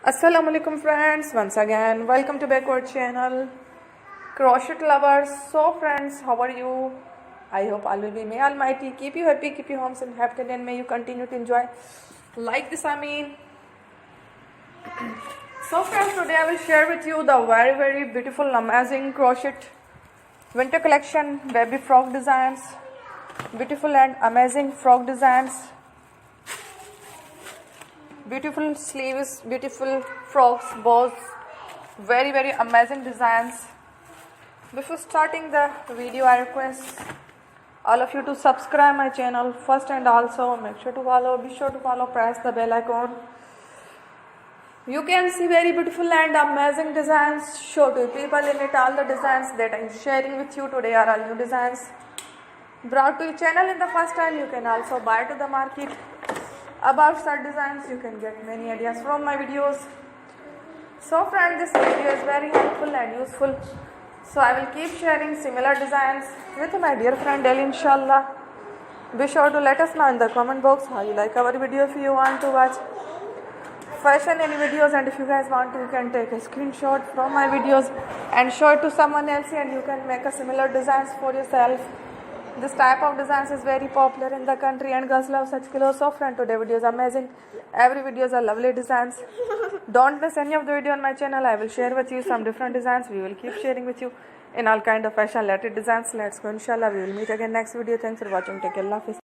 Assalamu alaikum friends, once again welcome to back our channel crochet lovers. So friends, how are you? I hope Allah will be, may Almighty keep you happy, keep you homes and happy, and may you continue to enjoy like this. So friends, today I will share with you the very beautiful amazing crochet winter collection, baby frock designs, beautiful and amazing frock designs, beautiful sleeves, beautiful frocks, bows, very amazing designs. Before starting the video, I request all of you to subscribe my channel first, and also be sure to follow, press the bell icon. You can see very beautiful and amazing designs. Show to people in it. All the designs that I am sharing with you today are all new designs brought to your channel in the first time. You can also buy to the market about such designs. You can get many ideas from my videos. So friends, this video is very helpful and useful, so I will keep sharing similar designs with my dear friend daily, inshallah. Be sure to let us know in the comment box how you like our video. If you want to watch fashion any videos, and if you guys want to, you can take a screenshot from my videos and show it to someone else, and you can make a similar designs for yourself. This type of designs is very popular in the country and girls love such clothes. So friend, today video is amazing. Every videos are lovely designs. Don't miss any of the video on my channel. I will share with you some different designs. We will keep sharing with you in all kind of fashion related designs. Let's go, inshallah. We will meet again next video. Thanks for watching. Take care. Allah Hafiz.